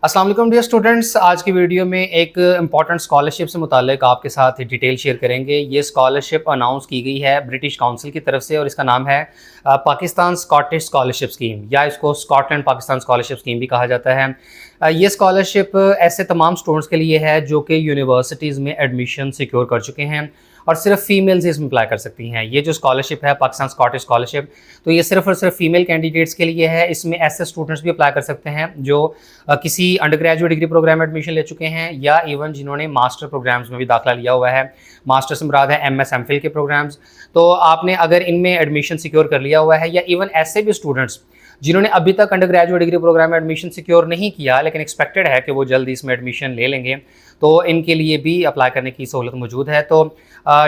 अस्सलाम वालेकुम dear students, आज की वीडियो में एक इम्पॉर्टेंट स्कॉलरशिप से मुताल्लिक आपके साथ डिटेल शेयर करेंगे। ये स्कॉलरशिप अनाउंस की गई है ब्रिटिश काउंसिल की तरफ से और इसका नाम है पाकिस्तान स्कॉटिश स्कॉलरशिप स्कीम, या इसको स्कॉटलैंड पाकिस्तान स्कॉलरशिप स्कीम भी कहा जाता है। ये स्कॉलरशिप ऐसे तमाम स्टूडेंट्स के लिए है जो कि यूनिवर्सिटीज़ में एडमिशन सिक्योर कर चुके हैं और सिर्फ फीमेल्स इसमें अप्लाई कर सकती हैं। ये जो स्कॉलरशिप है पाकिस्तान स्कॉटिश स्कॉलरशिप, तो ये सिर्फ और सिर्फ फीमेल कैंडिडेट्स के लिए है। इसमें ऐसे स्टूडेंट्स भी अप्लाई कर सकते हैं जो किसी अंडर ग्रेजुएट डिग्री प्रोग्राम में एडमिशन ले चुके हैं या इवन जिन्होंने मास्टर प्रोग्राम्स में भी दाखिला लिया हुआ है। मास्टर से मुराद है MS MPhil के प्रोग्राम्स। तो आपने अगर इनमें एडमिशन सिक्योर कर लिया हुआ है, या इवन ऐसे भी स्टूडेंट्स जिन्होंने अभी तक अंडर ग्रेजुएट डिग्री प्रोग्राम में एडमिशन सिक्योर नहीं किया लेकिन एक्सपेक्टेड है कि वो जल्दी इसमें एडमिशन ले लेंगे, तो इनके लिए भी अप्लाई करने की सहूलत मौजूद है। तो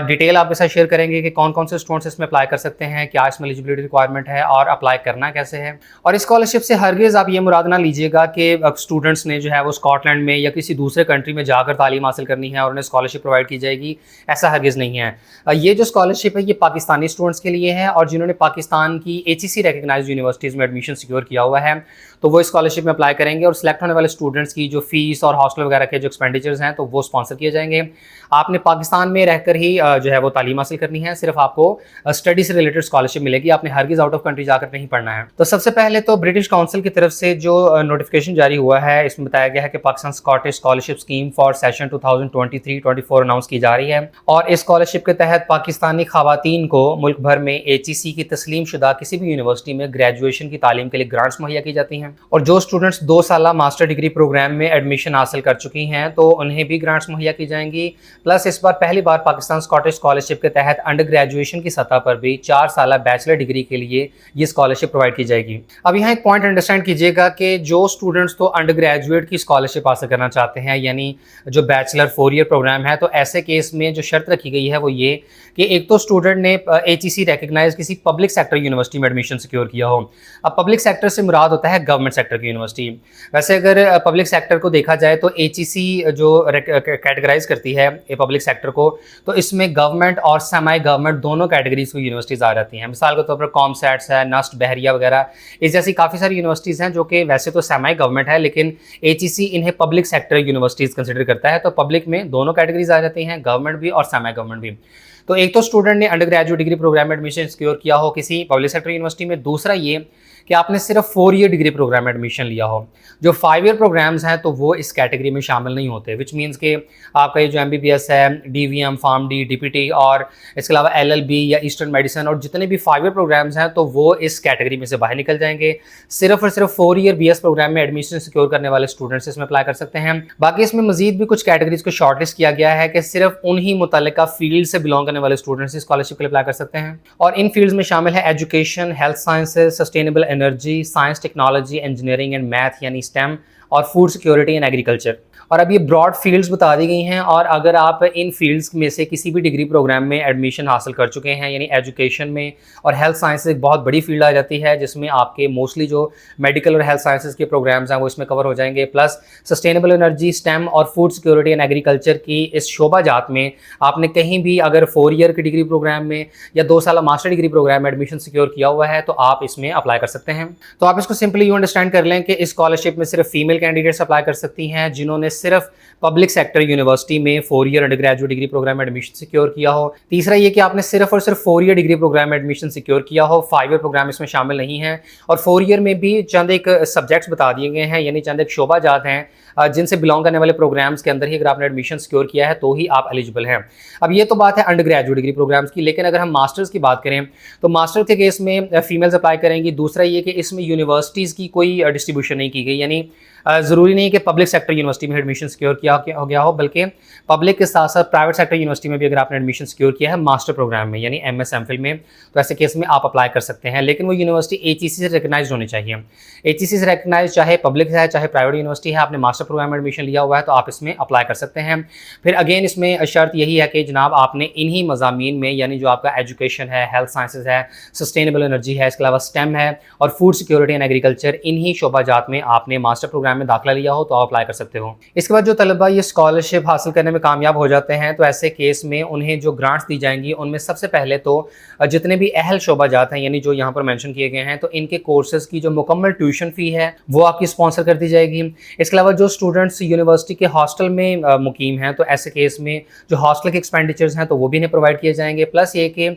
डिटेल आपके साथ शेयर करेंगे कि कौन कौन से स्टूडेंट्स इसमें अप्लाई कर सकते हैं, क्या इसमें एलिजिबिलिटी रिक्वायरमेंट है और अप्लाई करना कैसे है। और इस स्कॉलरशिप से हरगिज़ आप ये मुराद ना लीजिएगा कि स्टूडेंट्स ने जो है वो स्कॉटलैंड में या किसी दूसरे कंट्री में जाकर तालीम हासिल करनी है और उन्हें स्कॉलरशिप प्रोवाइड की जाएगी, ऐसा हरगिज़ नहीं है। ये जो स्कॉलरशिप है ये पाकिस्तानी स्टूडेंट्स के लिए है और जिन्होंने पाकिस्तान की HEC रिकगनाइज्ड यूनिवर्सिटीज़ में एडमिशन सिक्योर किया हुआ है, तो वो स्कॉलरशिप में अप्लाई करेंगे और सिलेक्ट होने वाले स्टूडेंट्स की जो फीस और हॉस्टल वगैरह के जो एक्सपेंडिचर्स हैं तो वो स्पॉन्सर किए जाएंगे। आपने पाकिस्तान में रहकर ही जो है वो तालीम हासिल करनी है, सिर्फ आपको स्टडी से रिलेटेड स्कॉलरशिप मिलेगी, आपने हरगिज़ आउट ऑफ कंट्री जाकर नहीं पढ़ना है। तो सबसे पहले तो ब्रिटिश काउंसिल की तरफ से जो नोटिफिकेशन जारी हुआ है इसमें बताया गया है कि Pakistan Scottish scholarship scheme for session 2023-24 announce की जा रही है और इस स्कॉलरशिप के तहत पाकिस्तानी खवातीन को मुल्क भर में HEC की तस्लीम शुदा किसी भी यूनिवर्सिटी में ग्रेजुएशन की तालीम के लिए ग्रांट्स मुहैया की जाती हैं। और जो स्टूडेंट्स 2 साल मास्टर डिग्री प्रोग्राम में एडमिशन हासिल कर चुकी हैं तो उन्हें भी ग्रांट्स मुहैया की जाएंगी। प्लस इस बार पहली बार पाकिस्तान स्कॉटिश स्कॉलरशिप के तहत अंडर ग्रेजुएशन की सतह पर भी 4 साल बैचलर डिग्री के लिए ये स्कॉलरशिप प्रोवाइड की जाएगी। अब यहाँ एक पॉइंट अंडरस्टैंड कीजिएगा कि जो स्टूडेंट्स तो अंडर ग्रेजुएट की स्कॉलरशिप हासिल करना चाहते हैं, यानी जो बैचलर 4 ईयर प्रोग्राम है, तो ऐसे केस में जो शर्त रखी गई है वो ये कि एक तो स्टूडेंट ने HEC रिकगनाइज किसी पब्लिक सेक्टर यूनिवर्सिटी में एडमिशन सिक्योर किया हो। अब पब्लिक सेक्टर से मुराद होता है गवर्नमेंट सेक्टर की यूनिवर्सिटी। वैसे अगर पब्लिक सेक्टर को देखा जाए तो HEC जो कैटेगराइज करती है पब्लिक सेक्टर को, तो इसमें गवर्नमेंट और सेमी गवर्नमेंट दोनों कैटेगरीज की यूनिवर्सिटीज़ आ जाती हैं। मिसाल के तौर पर कॉमसेट्स है, नस्ट, बहरिया वगैरह, इस जैसी काफ़ी सारी यूनिवर्सिटीज़ हैं जो कि वैसे तो सेमी गवर्नमेंट है लेकिन HEC इन्हें पब्लिक सेक्टर यूनिवर्सिटीज़ कंसिडर करता है। तो पब्लिक में दोनों कैटेगरीज आ जाती हैं, गवर्नमेंट भी और सेमी गवर्नमेंट भी। तो एक तो स्टूडेंट ने अंडर ग्रेजुएट डिग्री प्रोग्राम में एडमिशन सिक्योर किया हो किसी पब्लिक सेक्टर यूनिवर्सिटी में, दूसरा ये कि आपने सिर्फ 4 ईयर डिग्री प्रोग्राम में एडमिशन लिया हो। जो 5 ईयर प्रोग्राम्स हैं तो वो इस कैटेगरी में शामिल नहीं होते, विच मीन्स कि आपका ये जो MBBS है, DVM, PharmD, DPT और इसके अलावा LLB या ईस्टर्न मेडिसिन और जितने भी 5 ईयर प्रोग्राम्स हैं तो वो इस कैटेगरी में से बाहर निकल जाएंगे। सिर्फ और सिर्फ 4 ईयर BS प्रोग्राम में एडमिशन सिक्योर करने वाले स्टूडेंट्स इसमें अप्लाई कर सकते हैं। बाकी इसमें मजीद भी कुछ कैटेगरीज को शॉर्टलिस्ट किया गया है कि सिर्फ उन्हीं मुतल्लिका फील्ड से बिलोंग करने वाले स्टूडेंट्स इस स्कॉलरशिप के लिए अप्लाई कर सकते हैं। और इन फील्ड्स में शामिल है education, health sciences, sustainable energy, science, technology, engineering and math यानी STEM, और फूड सिक्योरिटी एंड एग्रीकल्चर। और अब ये ब्रॉड फील्ड्स बता दी गई हैं और अगर आप इन फील्ड्स में से किसी भी डिग्री प्रोग्राम में एडमिशन हासिल कर चुके हैं, यानी एजुकेशन में और हेल्थ साइंस एक बहुत बड़ी फील्ड आ जाती है जिसमें आपके मोस्टली जो मेडिकल और हेल्थ साइंसेज के प्रोग्राम्स हैं वो इसमें कवर हो जाएंगे। प्लस सस्टेनेबल एनर्जी, STEM और फूड सिक्योरिटी एंड एग्रीकल्चर की इस शोबा जात में आपने कहीं भी अगर 4 ईयर की डिग्री प्रोग्राम में या 2 साल मास्टर डिग्री प्रोग्राम में एडमिशन सिक्योर किया हुआ है तो आप इसमें अप्लाई कर सकते हैं। तो आप इसको सिंपली यूँ अंडरस्टैंड कर लें कि इस स्कॉलरशिप में सिर्फ फीमेल कैंडिडेट्स अप्लाई कर सकती हैं जिन्होंने सिर्फ पब्लिक सेक्टर यूनिवर्सिटी में 4 year undergraduate degree program में एडमिशन सिक्योर किया हो। तीसरा ये कि आपने सिर्फ और सिर्फ 4 ईयर डिग्री प्रोग्राम में एडमिशन सिक्योर किया हो, 5 ईयर प्रोग्राम इसमें शामिल नहीं है। और 4 ईयर में भी चंद एक सब्जेक्ट्स बता दिए गए हैं, यानी चंद एक शोबा जात हैं जिनसे बिलोंग करने वाले प्रोग्राम्स के अंदर ही अगर आपने एडमिशन सिक्योर किया है तो ही आप एलिजिबल हैं। अब ये तो बात है अंडर ग्रेजुएट डिग्री प्रोग्राम्स की, लेकिन अगर हम मास्टर्स की बात करें तो मास्टर के केस में फीमेल्स अप्लाई करेंगी। दूसरा ये कि इसमें यूनिवर्सिटीज़ की कोई डिस्ट्रीब्यूशन नहीं की गई, यानी ज़रूरी नहीं है कि पब्लिक सेक्टर यूनिवर्सिटी में एडमिशन सिक्योर किया हो गया हो, बल्कि पब्लिक के साथ साथ प्राइवेट सेक्टर यूनिवर्सिटी में भी अगर आपने एडमिशन सिक्योर किया है मास्टर प्रोग्राम में यानी MS MPhil में, तो ऐसे केस में आप अप्लाई कर सकते हैं। लेकिन वो यूनिवर्सिटी HEC से रिकगनाइज होनी चाहिए। HEC से रिकगनाइज चाहे पब्लिक है चाहे प्राइवेट यूनिवर्सिटी है, आपने मास्टर प्रोग्राम में एडमिशन लिया हुआ है तो आप इसमें अप्लाई कर सकते हैं। फिर अगेन इसमें शर्त यही है कि जनाब आपने इन्हीं मज़ामीन में, यानी जो आपका एजुकेशन है, हेल्थ साइंसेज है, सस्टेनेबल एनर्जी है, इसके अलावा STEM है और फूड सिक्योरिटी एंड एग्रीकल्चर, इन्हीं शोबा जात में आपने मास्टर प्रोग्राम प्रोग्राम में दाखिला लिया हो तो आप अप्लाई कर सकते हो। इसके बाद जो तलबा ये स्कॉलरशिप हासिल करने में कामयाब हो जाते हैं तो ऐसे केस में उन्हें जो ग्रांट्स दी जाएंगी उनमें सबसे पहले तो जितने भी अहल शोबा जात हैं यानी जो यहाँ पर मेंशन किए गए हैं तो इनके कोर्सेज की जो मुकम्मल ट्यूशन फ़ी है वो आपकी स्पॉन्सर कर दी जाएगी। इसके अलावा जो स्टूडेंट्स यूनिवर्सिटी के हॉस्टल में मुकीम हैं तो ऐसे केस में जो हॉस्टल के एक्सपेंडिचर्स हैं तो वो भी इन्हें प्रोवाइड किए जाएंगे। प्लस ये कि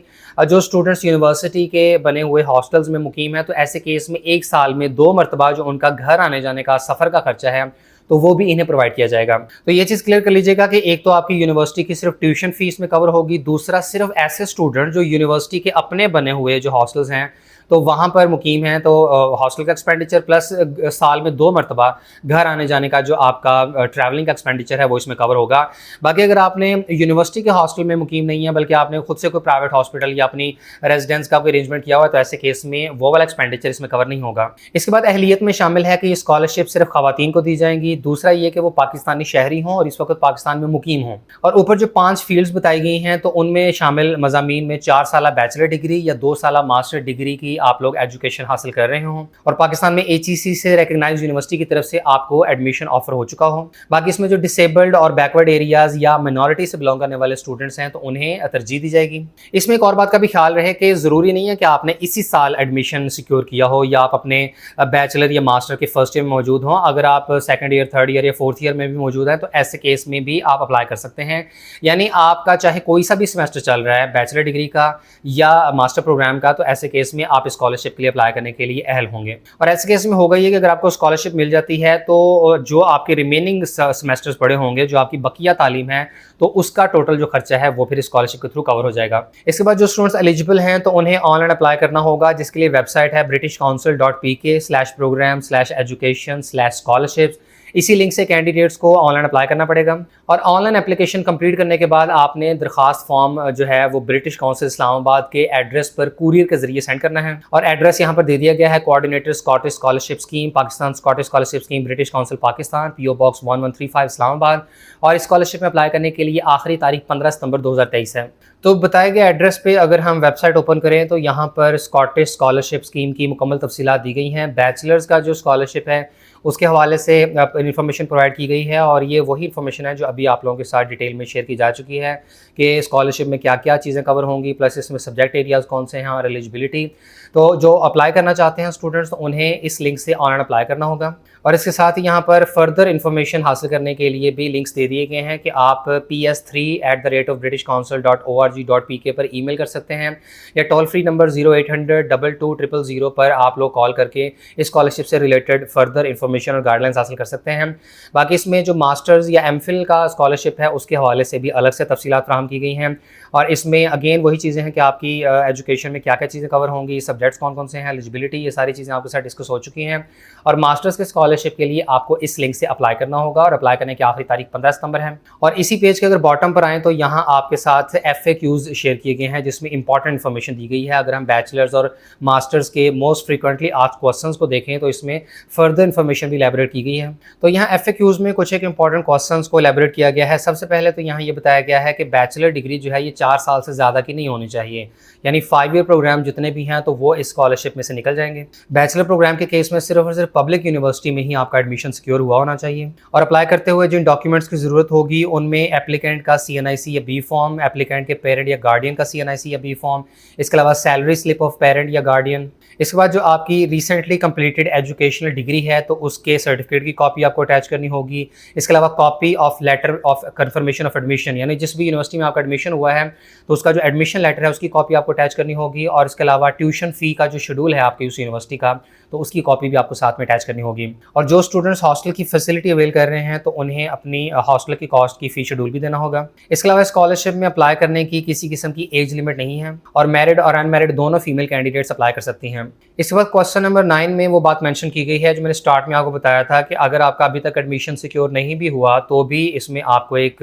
जो स्टूडेंट्स यूनिवर्सिटी के बने हुए हॉस्टल्स में मुकीम हैं तो ऐसे केस में 1 साल में 2 मरतबा जो उनका घर आने जाने का सफ़र का खर्चा है तो वो भी इन्हें प्रोवाइड किया जाएगा। तो ये चीज़ क्लियर कर लीजिएगा कि एक तो आपकी यूनिवर्सिटी की सिर्फ ट्यूशन फीस में कवर होगी, दूसरा सिर्फ ऐसे स्टूडेंट जो यूनिवर्सिटी के अपने बने हुए जो हॉस्टल्स हैं तो वहाँ पर मुकीम हैं तो हॉस्टल का एक्सपेंडिचर प्लस साल में 2 मरतबा घर आने जाने का जो आपका ट्रैवलिंग का एक्सपेंडिचर है वो इसमें कवर होगा। बाकी अगर आपने यूनिवर्सिटी के हॉस्टल में मुकीम नहीं है बल्कि आपने खुद से कोई प्राइवेट हॉस्पिटल या अपनी रेजिडेंस का कोई अरेंजमेंट किया हुआ है तो ऐसे केस में वो वाला एक्सपेंडिचर इसमें कवर नहीं होगा। इसके बाद अहलियत में शामिल है कि ये स्कॉलरशिप सिर्फ खवातीन को दी जाएंगी। दूसरा ये कि वो पाकिस्तानी शहरी हों और इस वक्त पाकिस्तान में मुकीम हों। और ऊपर जो 5 फील्ड्स बताई गई हैं तो उनमें शामिल मज़ामीन में 4 साल बैचलर डिग्री या 2 साल मास्टर डिग्री की आप लोग एजुकेशन हासिल कर रहे हों और पाकिस्तान में HEC से रिकॉग्नाइज्ड यूनिवर्सिटी की तरफ से आपको एडमिशन ऑफर हो चुका हो। बाकी इसमें जो डिसेबल्ड और बैकवर्ड एरियाज या माइनॉरिटी से बिलोंग करने वाले स्टूडेंट्स हैं तो उन्हें तरजीह दी जाएगी। इसमें एक और बात का भी ख्याल रहे कि ज़रूरी नहीं है कि आपने इसी साल एडमिशन सिक्योर किया हो या आप अपने बैचलर या मास्टर के फर्स्ट ईयर में मौजूद हों। अगर आप सेकंड ईयर, थर्ड ईयर या फोर्थ ईयर में भी मौजूद हैं तो ऐसे केस में भी आप अप्लाई कर सकते हैं। यानी आपका चाहे कोई सा भी सेमेस्टर चल रहा है बैचलर डिग्री का या मास्टर प्रोग्राम का तो ऐसे केस में आप स्कॉलरशिप के लिए अप्लाई करने के लिए अहल होंगे। और ऐसे केस में होगा ये कि अगर आपको स्कॉलरशिप मिल जाती है तो जो आपके रिमेनिंग सेमेस्टर्स पड़े होंगे, जो आपकी बकिया तालीम है तो उसका टोटल जो खर्चा है वो फिर स्कॉलरशिप के थ्रू कवर हो जाएगा। इसके बाद जो स्टूडेंट्स एलिजिबल हैं तो उन्हें ऑनलाइन अप्लाई करना होगा, जिसके लिए वेबसाइट है britishcouncil.pk/program/education/scholarships। इसी लिंक से कैंडिडेट्स को ऑनलाइन अप्लाई करना पड़ेगा और ऑनलाइन एप्लीकेशन कंप्लीट करने के बाद आपने दरखास्त फॉर्म जो है वो ब्रिटिश काउंसिल इस्लामाबाद के एड्रेस पर कुरियर के जरिए सेंड करना है। और एड्रेस यहाँ पर दे दिया गया है, coordinator Scottish scholarship scheme, Pakistan Scottish scholarship scheme, British council Pakistan, PO box 1135 Islamabad. और स्कॉलरशिप में अप्लाई करने के लिए आखिरी तारीख 15 सितंबर 2023 है। तो बताए गए एड्रेस पे अगर हम वेबसाइट ओपन करें तो यहाँ पर स्कॉटिश स्कॉलरशिप स्कीम की मुकम्मल तफसीलात दी गई हैं। बैचलर्स का जो स्कॉलरशिप है उसके हवाले से इन्फॉर्मेशन प्रोवाइड की गई है और ये वही इन्फॉर्मेशन है जो अभी आप लोगों के साथ डिटेल में शेयर की जा चुकी है कि स्कॉलरशिप में क्या क्या चीज़ें कवर होंगी, प्लस इसमें सब्जेक्ट एरियाज़ कौन से हैं और एलिजिबिलिटी। तो जो अप्लाई करना चाहते हैं स्टूडेंट्स तो उन्हें इस लिंक से ऑनलाइन अप्लाई करना होगा। और इसके साथ ही यहाँ पर फर्दर इन्फॉर्मेशन हासिल करने के लिए भी लिंक्स दे दिए गए हैं कि आप ps3@britishcouncil.org.pk पर ईमेल कर सकते हैं या टोल फ्री नंबर 0800-22-000 पर आप लोग कॉल करके इस स्कॉलरशिप से रिलेटेड फर्दर इन्फॉर्मेशन और गाइडलाइंस हासिल कर सकते हैं। बाकी इसमें जो मास्टर्स या MPhil का स्कॉलरशिप है उसके हवाले से भी अलग से तफसीलात फराहम की गई हैं और इसमें अगेन वही चीज़ें हैं कि आपकी एजुकेशन में क्या क्या चीज़ें कवर होंगी, सब्जेक्ट्स कौन कौन से हैं, एलिजिबिलिटी, ये सारी चीज़ें आपके साथ डिस्कस हो चुकी हैं। और मास्टर्स के स्कॉलरशिप के लिए आपको इस लिंक से अप्लाई करना होगा और अप्लाई करने की आखिरी तारीख 15 सितंबर है। और इसी पेज के अगर बॉटम पर आएँ तो यहाँ आपके साथ FAQs शेयर किए गए हैं जिसमें इंपॉर्टेंट इन्फॉर्मेशन दी गई है। अगर हम बैचलर्स और मास्टर्स के मोस्ट फ्रीक्वेंटली आस्क्ड क्वेश्चंस को देखें तो इसमें फर्दर इन्फॉर्मेशन भी एलैबोरेट की गई है। तो यहाँ FAQs में कुछ एक इंपॉर्टेंट क्वेश्चंस को एलैबोरेट किया गया है। सबसे पहले तो यहाँ ये बताया गया है कि बैचलर डिग्री जो है ये 4 साल से ज़्यादा की नहीं होनी चाहिए, यानी 5 ईयर प्रोग्राम जितने भी हैं तो वो इस स्कॉलरशिप में से निकल जाएंगे। बैचलर प्रोग्राम के केस में सिर्फ और सिर्फ पब्लिक यूनिवर्सिटी में ही आपका एडमिशन सिक्योर हुआ होना चाहिए। और अप्लाई करते हुए जिन डॉक्यूमेंट्स की ज़रूरत होगी उनमें एप्लीकेंट का CNIC या B फॉर्म, एप्लीकेंट के पेरेंट या गार्डियन का CNIC या B फॉर्म, इसके अलावा सैलरी स्लिप ऑफ पेरेंट या गार्डियन। इसके बाद जो आपकी रिसेंटली कंप्लीटेड एजुकेशनल डिग्री है तो उसके सर्टिफिकेट की कॉपी आपको अटैच करनी होगी। इसके अलावा copy of letter of confirmation of admission, यानी जिस भी यूनिवर्सिटी में आपका एडमिशन हुआ है तो उसका जो एडमिशन लेटर है उसकी कॉपी आपको अटैच करनी होगी। और इसके अलावा ट्यूशन फ़ी का जो शेड्यूल है आपकी उस यूनिवर्सिटी का तो उसकी कॉपी भी आपको साथ में अटैच करनी होगी। और जो स्टूडेंट्स हॉस्टल की फैसिलिटी अवेल कर रहे हैं तो उन्हें अपनी हॉस्टल की कॉस्ट की फ़ी शेड्यूल भी देना होगा। इसके अलावा स्कॉलरशिप में अप्लाई करने की किसी किस्म की एज लिमिट नहीं है और मैरिड और अनमैरिड दोनों फीमेल कैंडिडेट्स अप्लाई कर सकती हैं। इस वक्त क्वेश्चन नंबर 9 में वो बात मेंशन की गई है जो मैंने स्टार्ट में आपको बताया था कि अगर आपका अभी तक एडमिशन सिक्योर नहीं भी हुआ तो भी इसमें आपको एक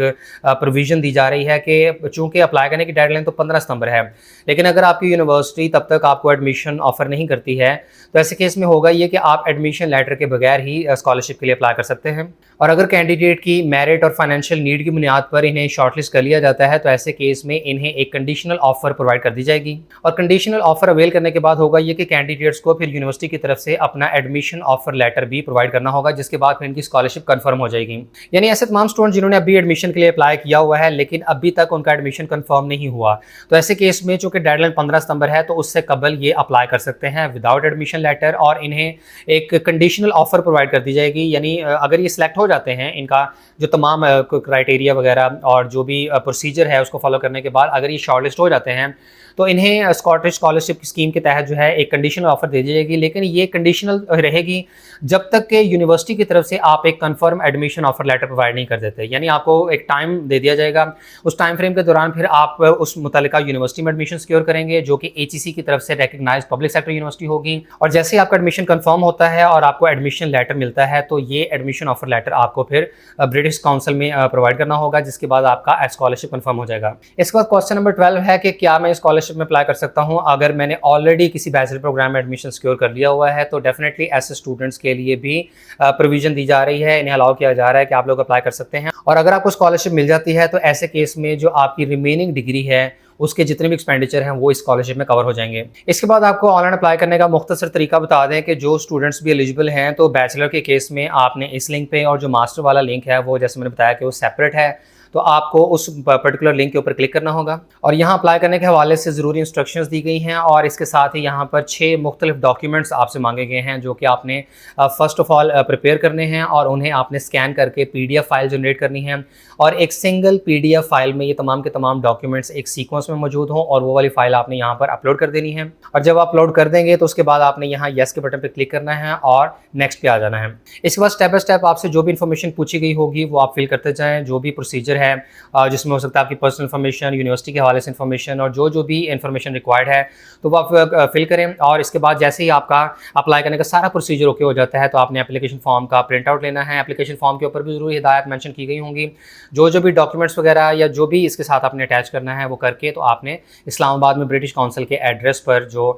प्रोविज़न दी जा रही है कि चूँकि अप्लाई करने की डेडलाइन तो 15 सितंबर है, लेकिन अगर आपकी यूनिवर्सिटी तब तक आपको एडमिशन ऑफर नहीं करती है तो ऐसे केस में होगा ये कि आप एडमिशन लेटर के बगैर ही स्कॉलरशिप के लिए अप्लाई कर सकते हैं। और अगर कैंडिडेट की मेरिट और फाइनेंशियल नीड की बुनियाद पर इन्हें शॉर्टलिस्ट कर लिया जाता है तो ऐसे केस में इन्हें एक कंडीशनल ऑफर प्रोवाइड कर दी जाएगी। और कंडीशनल ऑफर अवेल करने के बाद होगा ये कि कैंडिडेट्स को फिर यूनिवर्सिटी की तरफ से अपना एडमिशन ऑफर लेटर भी प्रोवाइड करना होगा, जिसके बाद फिर इनकी स्कॉलरशिप कंफर्म हो जाएगी। यानी ऐसे तमाम स्टूडेंट जिन्होंने अभी एडमिशन के लिए अप्लाई किया हुआ है लेकिन अभी तक उनका एडमिशन कंफर्म नहीं हुआ, तो ऐसे केस में चूंकि डेडलाइन 15 सितंबर है तो उससे कबल ये अप्लाई कर सकते हैं विदाउट एडमिशन लेटर, और इन्हें एक कंडीशनल ऑफर प्रोवाइड कर दी जाएगी। यानी अगर ये सिलेक्ट हो जाते हैं, इनका जो तमाम क्राइटेरिया वगैरह और जो भी प्रोसीजर है उसको फॉलो करने के बाद अगर ये शॉर्टलिस्ट हो जाते हैं तो इन्हें स्कॉटिश स्कॉलरशिप स्कीम के तहत जो है एक कंडीशनल ऑफर दे दी जाएगी। लेकिन ये कंडीशनल रहेगी जब तक कि यूनिवर्सिटी की तरफ से आप एक confirm admission offer letter provide नहीं कर देते। यानी आपको एक टाइम दे दिया जाएगा, उस टाइम फ्रेम के दौरान फिर आप उस मुतल्लिका यूनिवर्सिटी में एडमिशन सिक्योर करेंगे जो कि HEC की तरफ से रिकग्नाइज्ड पब्लिक सेक्टर यूनिवर्सिटी होगी। और जैसे ही आपका एडमिशन कंफर्म होता है और आपको एडमिशन लेटर मिलता है तो ये एडमिशन ऑफर लेटर आपको फिर ब्रिटिश काउंसिल में प्रोवाइड करना होगा, जिसके बाद आपका स्कॉलरशिप कंफर्म हो जाएगा। इसके बाद क्वेश्चन नंबर 12 है कि क्या मैं स्कॉलरशिप में अप्लाई कर सकता हूं अगर मैंने ऑलरेडी किसी बैचलर प्रोग्राम में एडमिशन सिक्योर कर लिया हुआ है। तो डेफिनेटली ऐसे स्टूडेंट्स के लिए भी प्रोविजन दी जा रही है, इन्हें अलाउ किया जा रहा है कि आप लोग अप्लाई कर सकते हैं। और अगर आपको स्कॉलरशिप मिल जाती है तो ऐसे केस में जो आपकी रिमेनिंग डिग्री है उसके जितने भी एक्सपेंडिचर हैं वो स्कॉलरशिप में कवर हो जाएंगे। इसके बाद आपको ऑनलाइन अप्लाई करने का मुख्तसर तरीका बता दें कि जो स्टूडेंट्स भी एलिजिबल हैं तो बैचलर के केस में आपने इस लिंक पे, और जो मास्टर वाला लिंक है वो जैसे मैंने बताया कि वो सेपरेट है, तो आपको उस पर्टिकुलर लिंक के ऊपर क्लिक करना होगा। और यहाँ अप्लाई करने के हवाले से ज़रूरी इंस्ट्रक्शंस दी गई हैं और इसके साथ ही यहाँ पर 6 मुख्तलिफ डॉक्यूमेंट्स आपसे मांगे गए हैं जो कि आपने फ़र्स्ट ऑफ ऑल प्रिपेयर करने हैं और उन्हें आपने स्कैन करके PDF फाइल जनरेट करनी है। और एक सिंगल PDF फाइल में ये तमाम के तमाम डॉक्यूमेंट्स एक सीक्वेंस में मौजूद हों और वो वाली फाइल आपने यहाँ पर अपलोड कर देनी है। और जब अपलोड कर देंगे तो उसके बाद आपने यहाँ येस के बटन पर क्लिक करना है और नेक्स्ट पे आ जाना है। इसके बाद स्टेप बाय स्टेप आपसे जो भी इन्फॉर्मेशन पूछी गई होगी वो आप फिल करते जाएँ, जो भी प्रोसीजर है जिसमें हो सकता है आपकी पर्सनल इन्फॉर्मेशन, यूनिवर्सिटी के हवाले से इन्फॉर्मेशन और जो भी इन्फॉर्मेशन रिक्वायर्ड है तो वो आप फिल करें। और इसके बाद जैसे ही आपका अप्लाई करने का सारा प्रोसीजर ओके हो जाता है तो आपने एप्लीकेशन फॉर्म का प्रिंट आउट लेना है। एप्लीकेशन फॉर्म के ऊपर भी ज़रूरी हिदायत मेंशन की गई होंगी, जो भी डॉक्यूमेंट्स वगैरह या जो भी इसके साथ आपने अटैच करना है वो करके तो आपने इस्लामाबाद में ब्रिटिश काउंसिल के एड्रेस पर जो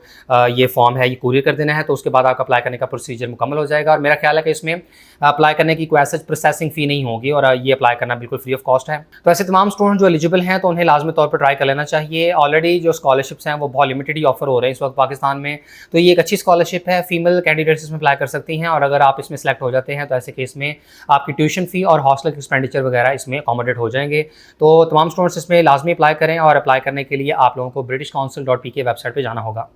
ये फॉर्म है ये कुरियर कर देना है। तो उसके बाद आपका अप्लाई करने का प्रोसीजर मुकम्मल हो जाएगा। और मेरा ख्याल है कि इसमें अप्लाई करने की कोई ऐसा प्रोसेसिंग फ़ी नहीं होगी और ये अप्लाई करना बिल्कुल फ्री ऑफ कॉस्ट है। तो ऐसे तमाम स्टूडेंट जो एलिजिबल हैं तो उन्हें लाजमी तौर पर ट्राई कर लेना चाहिए। ऑलरेडी जो स्कॉलरशिप्स हैं वो बहुत लिमिटेड ही ऑफर हो रहे हैं इस वक्त पाकिस्तान में, तो ये एक अच्छी स्कॉलरशिप है। फीमेल कैंडिडेट्स इसमें अप्लाई कर सकती हैं और अगर आप इसमें सेलेक्ट हो जाते हैं तो ऐसे केस में आपकी ट्यूशन फ़ी और हॉस्टल एक्सपेंडिचर वगैरह इसमें अकोमोडेट हो जाएंगे। तो तमाम स्टूडेंट्स इसमें लाजमी अप्लाई करें और अप्लाई करने के लिए आप लोगों को BritishCouncil.pk वेबसाइट पर जाना होगा।